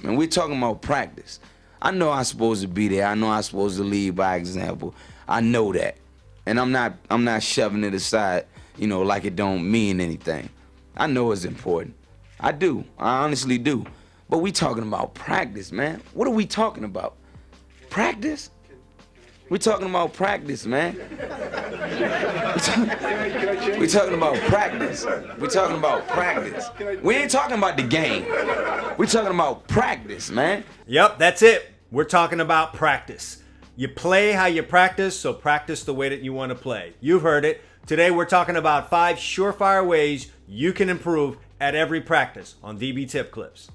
man. We're talking about practice. I know I'm supposed to be there. I know I'm supposed to lead by example. I know that. And I'm not shoving it aside, like it don't mean anything. I know it's important. I do. I honestly do. But we talking about practice, man. What are we talking about? Practice? We're talking about practice, man. We're talking about practice. We're talking about practice. We ain't talking about the game. We're talking about practice, man. Yep, that's it. We're talking about practice. You play how you practice, so practice the way that you want to play. You've heard it. Today we're talking about 5 surefire ways you can improve at every practice on DB Tip Clips.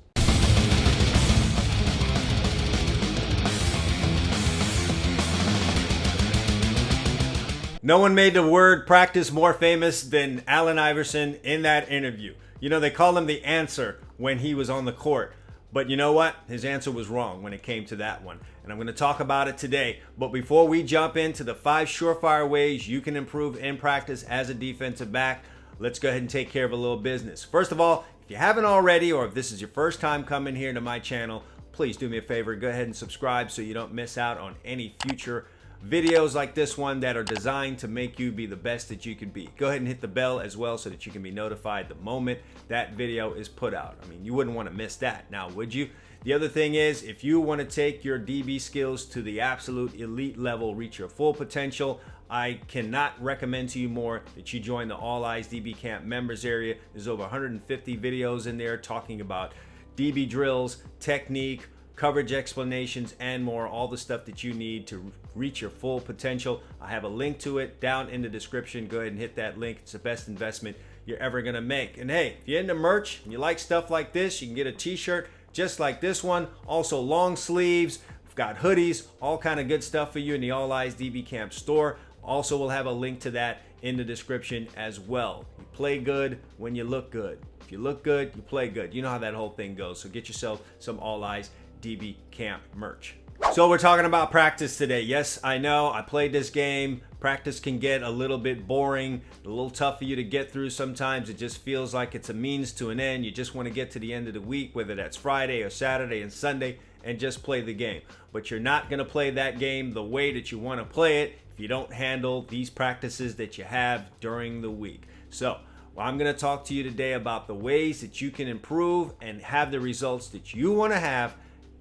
No one made the word practice more famous than Allen Iverson in that interview. They call him the answer when he was on the court. But you know what? His answer was wrong when it came to that one. And I'm going to talk about it today. But before we jump into the 5 surefire ways you can improve in practice as a defensive back, let's go ahead and take care of a little business. First of all, if you haven't already, or if this is your first time coming here to my channel, please do me a favor. Go ahead and subscribe so you don't miss out on any future videos like this one that are designed to make you be the best that you can be. Go ahead and hit the bell as well so that you can be notified the moment that video is put out. I mean, you wouldn't want to miss that now, would you? The other thing is, if you want to take your DB skills to the absolute elite level, reach your full potential, I cannot recommend to you more that you join the All Eyes DB Camp members area. There's over 150 videos in there talking about DB drills, technique, coverage explanations, and more, all the stuff that you need to reach your full potential. I have a link to it down in the description. Go ahead and hit that link. It's the best investment you're ever gonna make. And hey, if you're into merch and you like stuff like this, you can get a t-shirt just like this one. Also long sleeves, we've got hoodies, all kind of good stuff for you in the All Eyes DB Camp store. Also, we'll have a link to that in the description as well. You play good when you look good. If you look good, you play good. You know how that whole thing goes. So get yourself some All Eyes DB Camp merch. So we're talking about practice today. Yes, I know, I played this game. Practice can get a little bit boring, a little tough for you to get through sometimes. It just feels like it's a means to an end. You just want to get to the end of the week, whether that's Friday or Saturday and Sunday, and just play the game. But you're not going to play that game the way that you want to play it if you don't handle these practices that you have during the week. So I'm going to talk to you today about the ways that you can improve and have the results that you want to have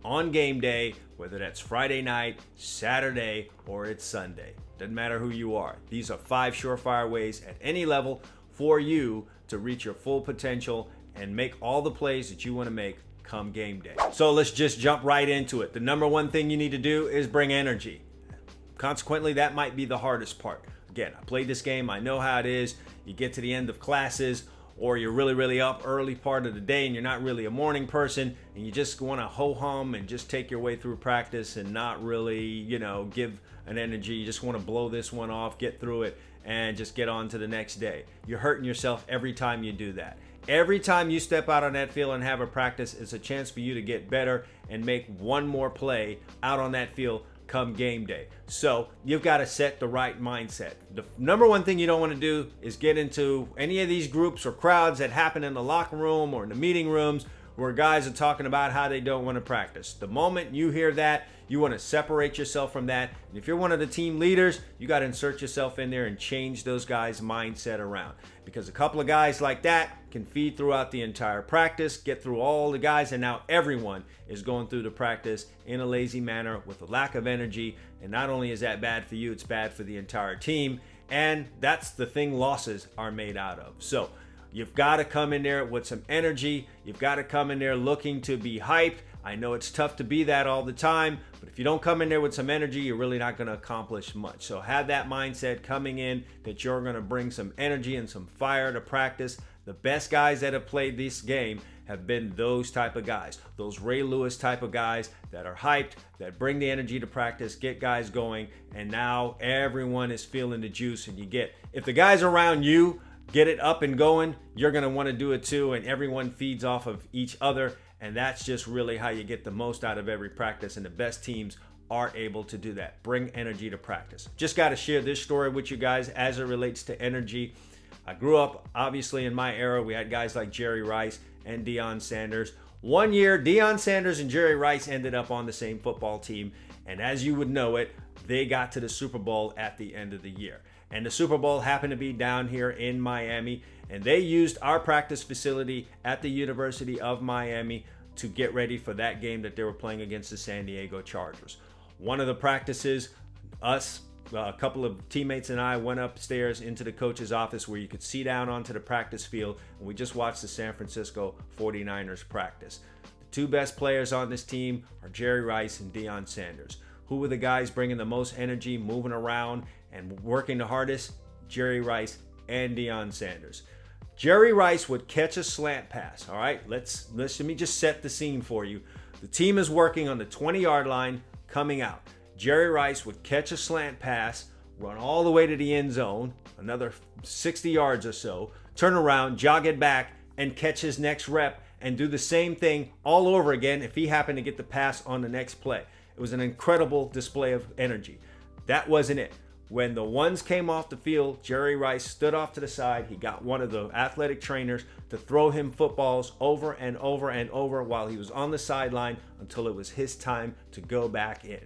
on game day, whether that's Friday night, Saturday, or it's Sunday. Doesn't matter who you are. These are 5 surefire ways at any level for you to reach your full potential and make all the plays that you want to make come game day. So let's just jump right into it. The number one thing you need to do is bring energy. Consequently, that might be the hardest part. Again, I played this game. I know how it is. You get to the end of classes, or you're really up early part of the day and you're not really a morning person and you just want to ho-hum and just take your way through practice and not really, give an energy. You just want to blow this one off, get through it, and just get on to the next day. You're hurting yourself every time you do that. Every time you step out on that field and have a practice, it's a chance for you to get better and make one more play out on that field come game day. So you've got to set the right mindset. The number one thing you don't want to do is get into any of these groups or crowds that happen in the locker room or in the meeting rooms where guys are talking about how they don't want to practice. The moment you hear that, you want to separate yourself from that. And if you're one of the team leaders, you got to insert yourself in there and change those guys' mindset around. Because a couple of guys like that can feed throughout the entire practice, get through all the guys, and now everyone is going through the practice in a lazy manner with a lack of energy. And not only is that bad for you, it's bad for the entire team. And that's the thing losses are made out of. So you've got to come in there with some energy. You've got to come in there looking to be hyped. I know it's tough to be that all the time, but if you don't come in there with some energy, you're really not going to accomplish much. So have that mindset coming in that you're going to bring some energy and some fire to practice. The best guys that have played this game have been those type of guys, those Ray Lewis type of guys that are hyped, that bring the energy to practice, get guys going, and now everyone is feeling the juice. And if the guys around you get it up and going, you're going to want to do it too, and everyone feeds off of each other. And that's just really how you get the most out of every practice, and the best teams are able to do that. Bring energy to practice. Just got to share this story with you guys as it relates to energy. I grew up, obviously, in my era. We had guys like Jerry Rice and Deion Sanders. One year, Deion Sanders and Jerry Rice ended up on the same football team, and as you would know it, they got to the Super Bowl at the end of the year. And the Super Bowl happened to be down here in Miami, and they used our practice facility at the University of Miami to get ready for that game that they were playing against the San Diego Chargers. One of the practices, a couple of teammates and I went upstairs into the coach's office where you could see down onto the practice field, and we just watched the San Francisco 49ers practice. The two best players on this team are Jerry Rice and Deion Sanders. Who were the guys bringing the most energy, moving around, and working the hardest? Jerry Rice and Deion Sanders. Jerry Rice would catch a slant pass. All right, let me just set the scene for you. The team is working on the 20-yard line coming out. Jerry Rice would catch a slant pass, run all the way to the end zone, another 60 yards or so, turn around, jog it back, and catch his next rep and do the same thing all over again if he happened to get the pass on the next play. It was an incredible display of energy. That wasn't it. When the ones came off the field, Jerry Rice stood off to the side. He got one of the athletic trainers to throw him footballs over and over and over while he was on the sideline until it was his time to go back in.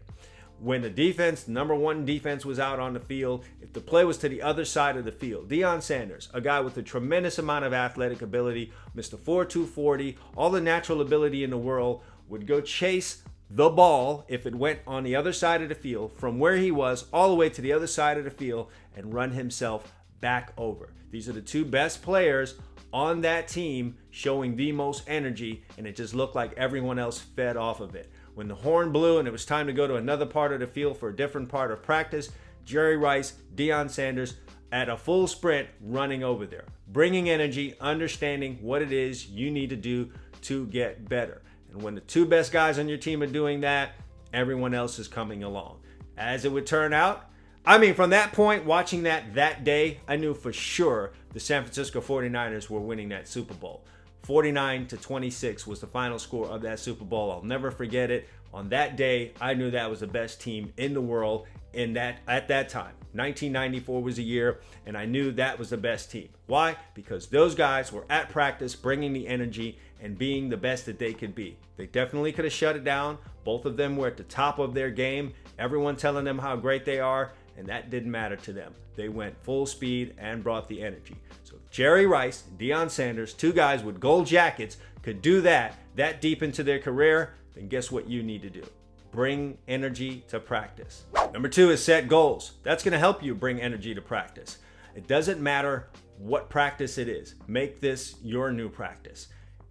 When the defense, number one defense, was out on the field, if the play was to the other side of the field, Deion Sanders, a guy with a tremendous amount of athletic ability, Mr. 4.240, all the natural ability in the world, would go chase the ball if it went on the other side of the field from where he was all the way to the other side of the field and run himself back over. These are the two best players on that team showing the most energy, and it just looked like everyone else fed off of it. When the horn blew and it was time to go to another part of the field for a different part of practice, Jerry Rice, Deion Sanders at a full sprint running over there, bringing energy, understanding what it is you need to do to get better. And when the two best guys on your team are doing that, everyone else is coming along. As it would turn out, from that point, watching that day, I knew for sure the San Francisco 49ers were winning that Super Bowl. 49-26 was the final score of that Super Bowl. I'll never forget it. On that day, I knew that was the best team in the world at that time. 1994 was the year, and I knew that was the best team. Why? Because those guys were at practice, bringing the energy and being the best that they could be. They definitely could have shut it down. Both of them were at the top of their game. Everyone telling them how great they are, and that didn't matter to them. They went full speed and brought the energy. So Jerry Rice and Deion Sanders, two guys with gold jackets, could do that deep into their career, then guess what you need to do? Bring energy to practice. Number two is set goals. That's going to help you bring energy to practice. It doesn't matter what practice it is. Make this your new practice.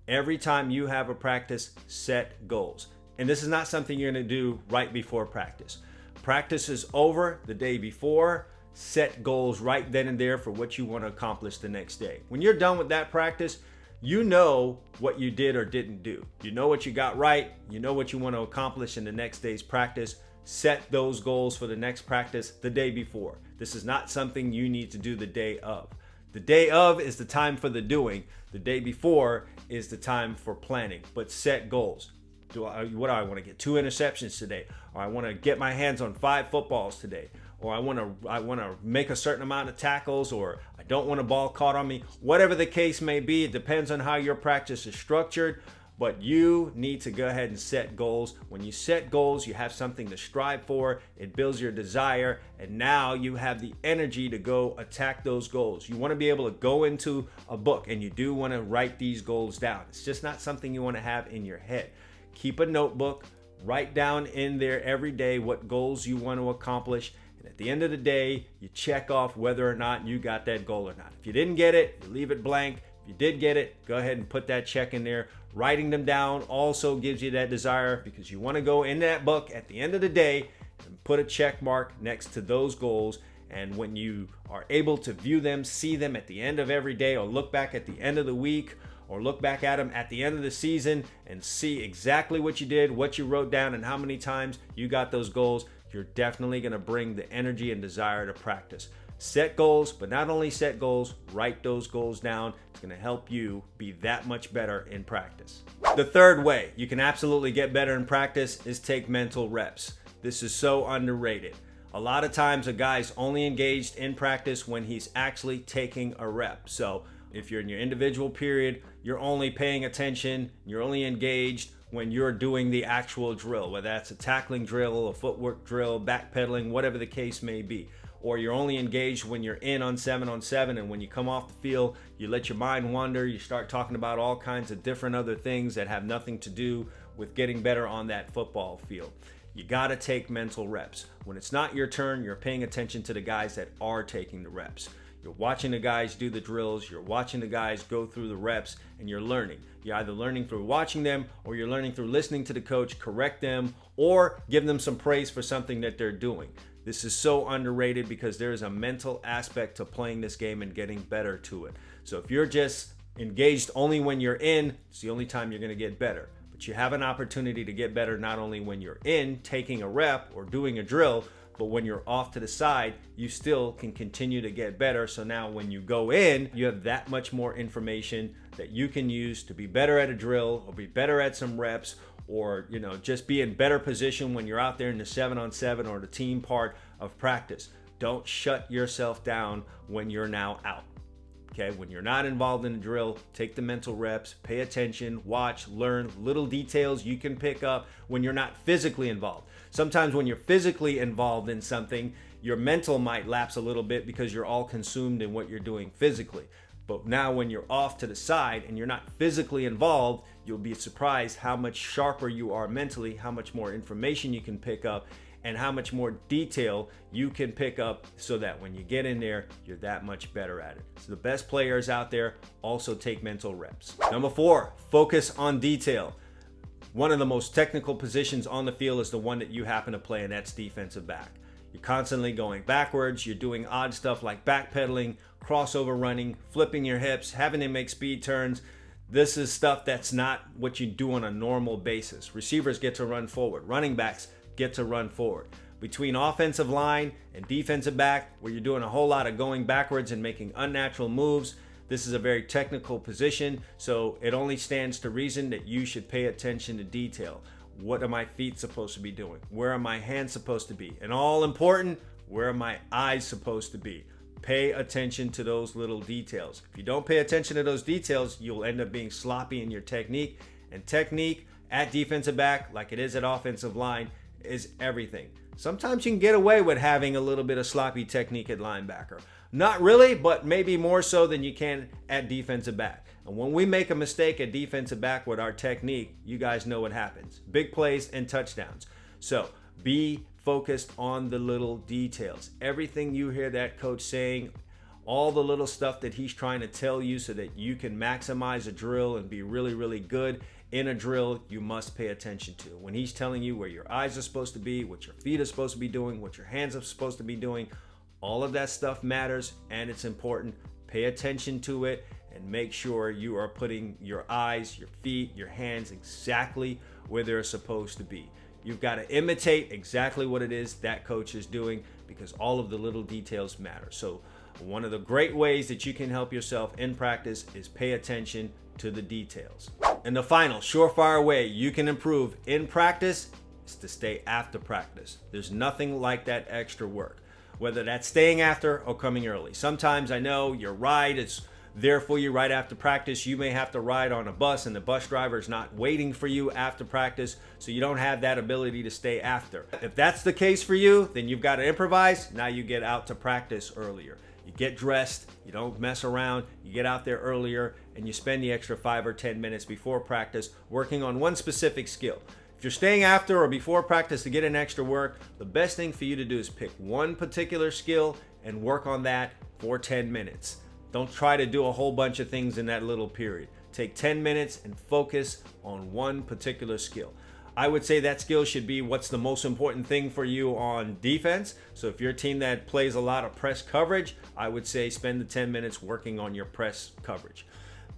Every time you have a practice, set goals. And this is not something you're going to do right before practice. Practice is over the day before. Set goals right then and there for what you want to accomplish the next day. When you're done with that practice, you know what you did or didn't do. You know what you got right. You know what you want to accomplish in the next day's practice. Set those goals for the next practice the day before. This is not something you need to do the day of. The day of is the time for the doing. The day before is the time for planning. But set goals. What do I want to get? 2 interceptions today, or I want to get my hands on 5 footballs today, or I want to make a certain amount of tackles, or I don't want a ball caught on me. Whatever the case may be, it depends on how your practice is structured, but you need to go ahead and set goals. When you set goals, you have something to strive for. It builds your desire, and now you have the energy to go attack those goals. You want to be able to go into a book, and you do want to write these goals down. It's just not something you want to have in your head. Keep a notebook, write down in there every day what goals you want to accomplish. And at the end of the day, you check off whether or not you got that goal or not. If you didn't get it, you leave it blank. If you did get it, go ahead and put that check in there. Writing them down also gives you that desire because you want to go in that book at the end of the day and put a check mark next to those goals. And when you are able to view them, see them at the end of every day, or look back at the end of the week, or look back at them at the end of the season and see exactly what you did, what you wrote down, and how many times you got those goals, you're definitely going to bring the energy and desire to practice. Set goals, but not only set goals, write those goals down. It's going to help you be that much better in practice. The third way you can absolutely get better in practice is take mental reps. This is so underrated. A lot of times a guy's only engaged in practice when he's actually taking a rep. So if you're in your individual period, you're only paying attention, you're only engaged when you're doing the actual drill, whether that's a tackling drill, a footwork drill, backpedaling, whatever the case may be. Or you're only engaged when you're in on 7-on-7, and when you come off the field, you let your mind wander, you start talking about all kinds of different other things that have nothing to do with getting better on that football field. You gotta take mental reps. When it's not your turn, you're paying attention to the guys that are taking the reps. You're watching the guys do the drills, you're watching the guys go through the reps, and you're learning. You're either learning through watching them, or you're learning through listening to the coach, correct them, or give them some praise for something that they're doing. This is so underrated because there is a mental aspect to playing this game and getting better to it. So if you're just engaged only when you're in, it's the only time you're gonna get better. But you have an opportunity to get better not only when you're in, taking a rep or doing a drill, but when you're off to the side, you still can continue to get better. So now when you go in, you have that much more information that you can use to be better at a drill or be better at some reps, or just be in better position when you're out there in the 7-on-7 or the team part of practice. Don't shut yourself down when you're now out. Okay, when you're not involved in the drill, take the mental reps, pay attention, watch, learn little details you can pick up when you're not physically involved. Sometimes when you're physically involved in something, your mental might lapse a little bit because you're all consumed in what you're doing physically. But now when you're off to the side and you're not physically involved, you'll be surprised how much sharper you are mentally, how much more information you can pick up, and how much more detail you can pick up so that when you get in there, you're that much better at it. So the best players out there also take mental reps. Number 4, focus on detail. One of the most technical positions on the field is the one that you happen to play, and that's defensive back. You're constantly going backwards. You're doing odd stuff like backpedaling, crossover running, flipping your hips, having to make speed turns. This is stuff that's not what you do on a normal basis. Receivers get to run forward. Running backs get to run forward. Between offensive line and defensive back, where you're doing a whole lot of going backwards and making unnatural moves, this is a very technical position, so it only stands to reason that you should pay attention to detail. What are my feet supposed to be doing? Where are my hands supposed to be? And all important, where are my eyes supposed to be? Pay attention to those little details. If you don't pay attention to those details, you'll end up being sloppy in your technique. And technique at defensive back, like it is at offensive line, is everything. Sometimes you can get away with having a little bit of sloppy technique at linebacker. Not really, but maybe more so than you can at defensive back. And when we make a mistake at defensive back with our technique, you guys know what happens. Big plays and touchdowns. So be focused on the little details. Everything you hear that coach saying, all the little stuff that he's trying to tell you so that you can maximize a drill and be really, really good in a drill, you must pay attention to. When he's telling you where your eyes are supposed to be, what your feet are supposed to be doing, what your hands are supposed to be doing, all of that stuff matters and it's important. Pay attention to it and make sure you are putting your eyes, your feet, your hands exactly where they're supposed to be. You've got to imitate exactly what it is that coach is doing because all of the little details matter. So one of the great ways that you can help yourself in practice is pay attention to the details. And the final surefire way you can improve in practice is to stay after practice. There's nothing like that extra work, whether that's staying after or coming early. Sometimes I know your ride is there for you right after practice. You may have to ride on a bus and the bus driver is not waiting for you after practice, so you don't have that ability to stay after. If that's the case for you, then you've got to improvise. Now you get out to practice earlier. You get dressed, you don't mess around, you get out there earlier, and you spend the extra 5 or 10 minutes before practice working on one specific skill. If you're staying after or before practice to get an extra work, the best thing for you to do is pick one particular skill and work on that for 10 minutes. Don't try to do a whole bunch of things in that little period. Take 10 minutes and focus on one particular skill. I would say that skill should be what's the most important thing for you on defense. So if you're a team that plays a lot of press coverage, I would say spend the 10 minutes working on your press coverage.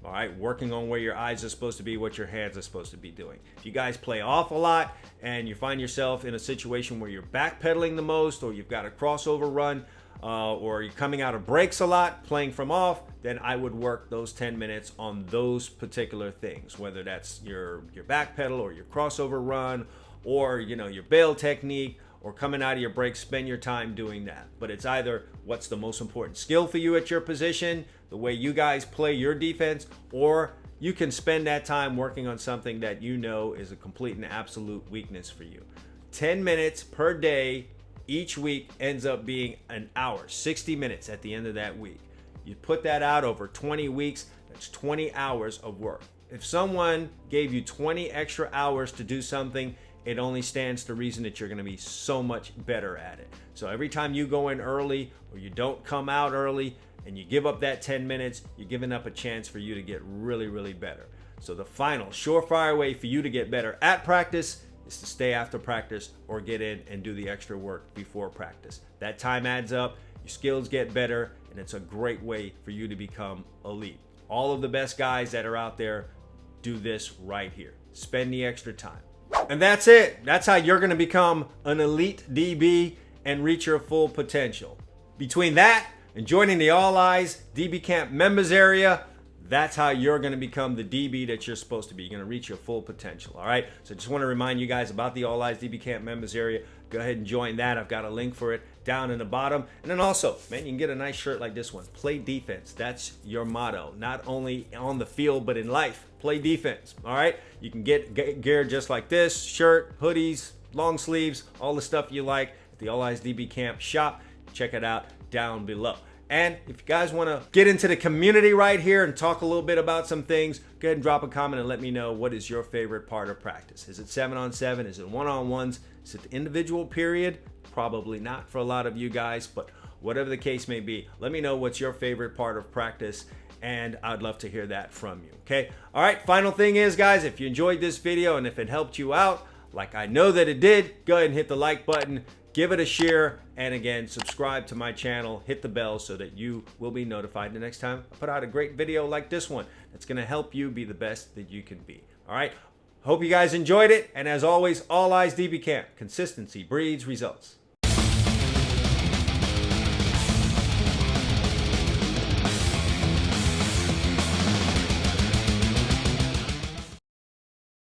All right, working on where your eyes are supposed to be, what your hands are supposed to be doing. If you guys play off a lot and you find yourself in a situation where you're backpedaling the most, or you've got a crossover run, or you're coming out of breaks a lot, playing from off, then I would work those 10 minutes on those particular things, whether that's your back pedal or your crossover run, or your bail technique, or coming out of your break, spend your time doing that. But it's either what's the most important skill for you at your position, the way you guys play your defense, or you can spend that time working on something that you know is a complete and absolute weakness for you. 10 minutes per day each week ends up being an hour, 60 minutes at the end of that week. You put that out over 20 weeks, that's 20 hours of work. If someone gave you 20 extra hours to do something, it only stands to reason that you're going to be so much better at it. So every time you go in early or you don't come out early and you give up that 10 minutes, you're giving up a chance for you to get really, really better. So the final surefire way for you to get better at practice is to stay after practice or get in and do the extra work before practice. That time adds up, your skills get better, and it's a great way for you to become elite. All of the best guys that are out there do this right here. Spend the extra time. And that's it. That's how you're going to become an elite DB and reach your full potential. Between that and joining the All Eyes DB Camp members area, that's how you're going to become the DB that you're supposed to be. You're going to reach your full potential. All right. So just want to remind you guys about the All Eyes DB Camp members area. Go ahead and join that. I've got a link for it down in the bottom. And then also, man, you can get a nice shirt like this one. Play defense. That's your motto. Not only on the field, but in life. Play defense. All right. You can get gear just like this: shirt, hoodies, long sleeves, all the stuff you like at the All Eyes DB Camp shop. Check it out down below. And if you guys want to get into the community right here and talk a little bit about some things, go ahead and drop a comment and let me know what is your favorite part of practice. Is it 7-on-7? Is it 1-on-1s? Is it the individual period? Probably not for a lot of you guys, but whatever the case may be, let me know what's your favorite part of practice, and I'd love to hear that from you, okay? All right, final thing is, guys, if you enjoyed this video and if it helped you out, like I know that it did, go ahead and hit the like button. Give it a share, and again, subscribe to my channel, hit the bell so that you will be notified the next time I put out a great video like this one that's going to help you be the best that you can be. All right, hope you guys enjoyed it, and as always, All Eyes DB Camp, consistency breeds results.